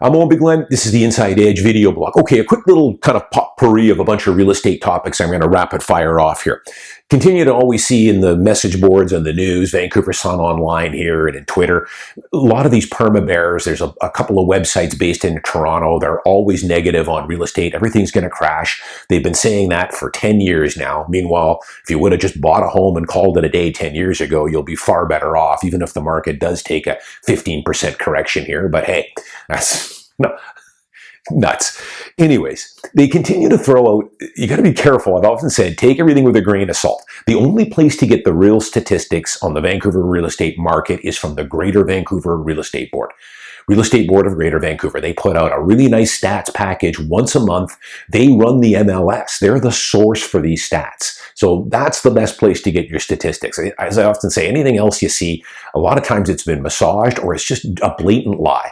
I'm Owen Big Glenn. This is the Inside Edge video blog. Okay, a quick little kind of potpourri of a bunch of real estate topics I'm going to rapid fire off here. Continue to always see in the message boards and the news, Vancouver Sun Online here and in Twitter, a lot of these perma bears. There's a couple of websites based in Toronto. They're always negative on real estate. Everything's going to crash. They've been saying that for 10 years now. Meanwhile, if you would have just bought a home and called it a day 10 years ago, you'll be far better off, even if the market does take a 15% correction here. But hey, that's no, nuts. Anyways, they continue to throw out, you got to be careful. I've often said, take everything with a grain of salt. The only place to get the real statistics on the Vancouver real estate market is from the Greater Vancouver Real Estate Board. Real Estate Board of Greater Vancouver. They put out a really nice stats package once a month. They run the MLS. They're the source for these stats. So that's the best place to get your statistics. As I often say, anything else you see, a lot of times it's been massaged or it's just a blatant lie.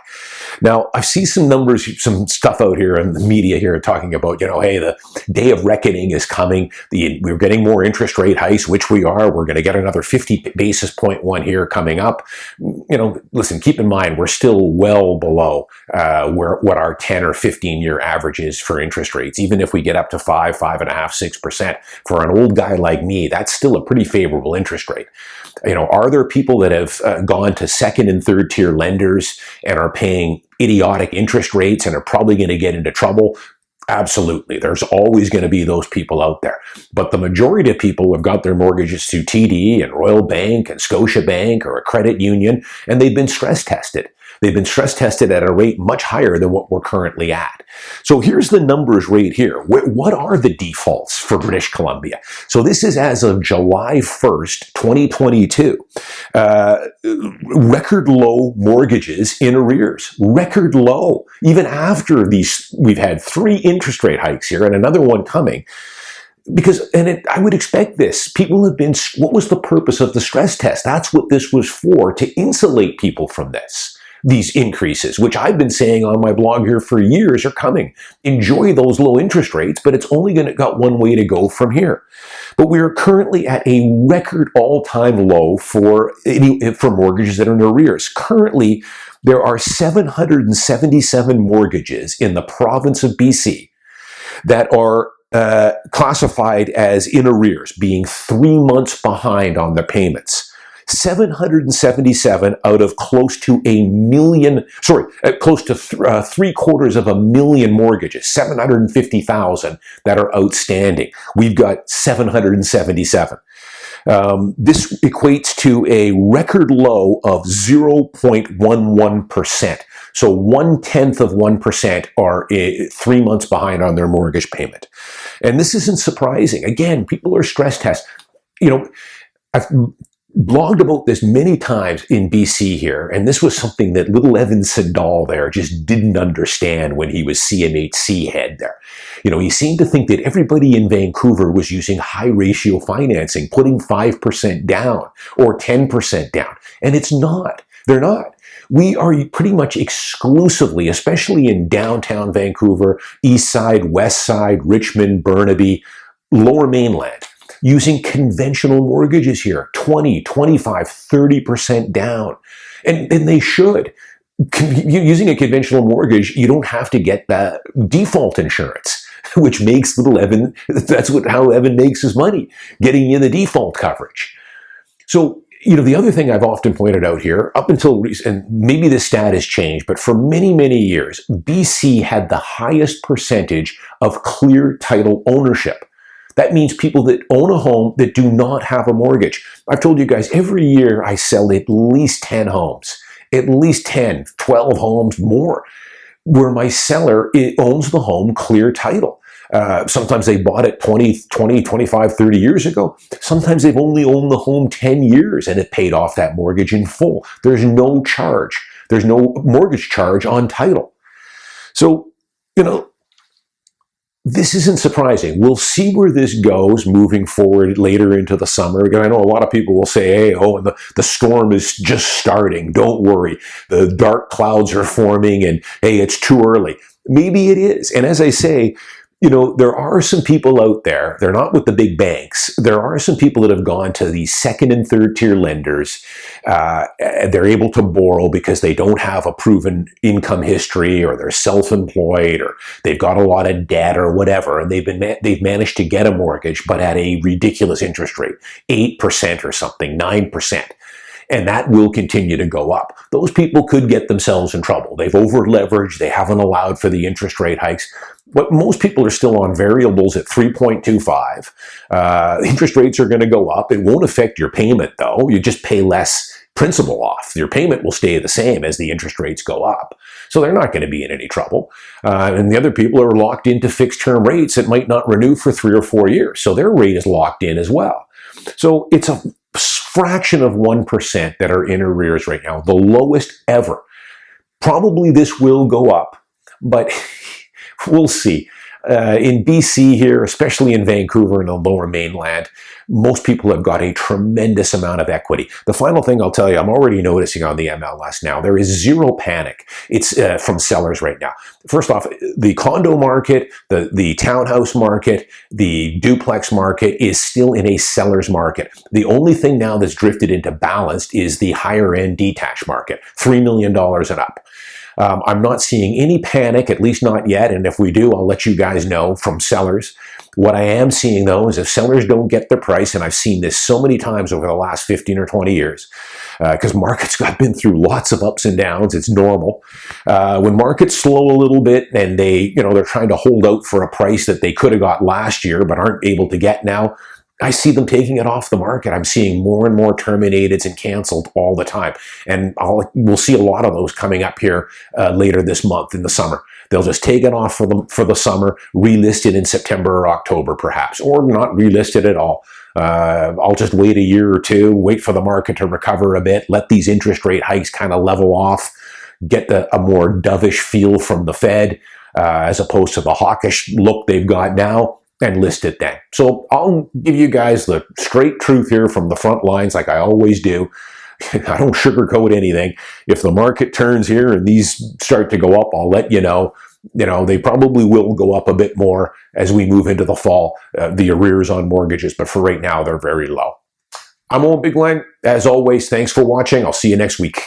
Now, I see some numbers, some stuff out here in the media here talking about, hey, the day of reckoning is coming. We're getting more interest rate hikes, which we are. We're going to get another 50 basis point one here coming up. Listen, keep in mind, we're still well below what our 10 or 15 year average is for interest rates. Even if we get up to 5.5, 6%, for an old guy like me, that's still a pretty favorable interest rate. Are there people that have gone to second and third tier lenders and are paying idiotic interest rates and are probably going to get into trouble? Absolutely. There's always going to be those people out there. But the majority of people have got their mortgages through TD and Royal Bank and Scotiabank or a credit union, and they've been stress tested. They've been stress tested at a rate much higher than what we're currently at. So here's the numbers right here. What are the defaults for British Columbia? So this is as of July 1st, 2022. Record low mortgages in arrears. Record low. Even after we've had 3 interest rate hikes here and another one coming. I would expect this. People have been, what was the purpose of the stress test? That's what this was for, to insulate people from these increases, which I've been saying on my blog here for years are coming. Enjoy those low interest rates, but it's only got one way to go from here. But we are currently at a record all-time low for mortgages that are in arrears. Currently, there are 777 mortgages in the province of BC that are classified as in arrears, being 3 months behind on their payments. 777 out of close to 750,000 mortgages, 750,000 that are outstanding. We've got 777. This equates to a record low of 0.11%. So 1/10% are 3 months behind on their mortgage payment. And this isn't surprising. Again, people are stress tested. I've blogged about this many times in BC here, and this was something that little Evan Siddall there just didn't understand when he was CMHC head there. He seemed to think that everybody in Vancouver was using high ratio financing, putting 5% down or 10% down, and it's not. They're not. We are pretty much exclusively, especially in downtown Vancouver, East Side, West Side, Richmond, Burnaby, Lower Mainland, using conventional mortgages here, 20, 25, 30% down. And they should. Using a conventional mortgage, you don't have to get that default insurance, which makes little Evan, how Evan makes his money, getting you the default coverage. So, the other thing I've often pointed out here, up until recent, and maybe this stat has changed, but for many, many years, BC had the highest percentage of clear title ownership. That means people that own a home that do not have a mortgage. I've told you guys, every year I sell at least 10 homes, at least 10, 12 homes more, where my seller owns the home clear title. Sometimes they bought it 20, 25, 30 years ago. Sometimes they've only owned the home 10 years and it paid off that mortgage in full. There's no charge. There's no mortgage charge on title. So, this isn't surprising. We'll see where this goes moving forward later into the summer. Again, I know a lot of people will say, and the storm is just starting. Don't worry. The dark clouds are forming and, hey, it's too early. Maybe it is. And as I say, you know, there are some people out there, they're not with the big banks. There are some people that have gone to these second and third tier lenders. They're able to borrow because they don't have a proven income history, or they're self-employed, or they've got a lot of debt or whatever. And they've managed to get a mortgage, but at a ridiculous interest rate, 8% or something, 9%. And that will continue to go up. Those people could get themselves in trouble. They've over-leveraged. They haven't allowed for the interest rate hikes. But most people are still on variables at 3.25. Interest rates are going to go up. It won't affect your payment, though. You just pay less principal off. Your payment will stay the same as the interest rates go up. So they're not going to be in any trouble. And the other people are locked into fixed-term rates that might not renew for 3 or 4 years. So their rate is locked in as well. So it's a fraction of 1% that are in arrears right now, the lowest ever. Probably this will go up, but we'll see. In BC here, especially in Vancouver and the Lower Mainland, most people have got a tremendous amount of equity. The final thing I'll tell you, I'm already noticing on the MLS now, there is zero panic. It's from sellers right now. First off, the condo market, the townhouse market, the duplex market is still in a seller's market. The only thing now that's drifted into balanced is the higher end detached market, $3 million and up. I'm not seeing any panic, at least not yet, and if we do, I'll let you guys know from sellers. What I am seeing, though, is if sellers don't get their price, and I've seen this so many times over the last 15 or 20 years, because markets have been through lots of ups and downs, it's normal. When markets slow a little bit and they're trying to hold out for a price that they could have got last year but aren't able to get now, I see them taking it off the market. I'm seeing more and more terminated and canceled all the time. And we'll see a lot of those coming up here later this month in the summer. They'll just take it off for the summer, relist it in September or October perhaps, or not relist it at all. I'll just wait a year or two, wait for the market to recover a bit, let these interest rate hikes kind of level off, get a more dovish feel from the Fed as opposed to the hawkish look they've got now, and list it then. So I'll give you guys the straight truth here from the front lines like I always do. I don't sugarcoat anything. If the market turns here and these start to go up, I'll let you know. They probably will go up a bit more as we move into the fall, the arrears on mortgages, but for right now, they're very low. I'm Owen Big Len. As always, thanks for watching. I'll see you next week.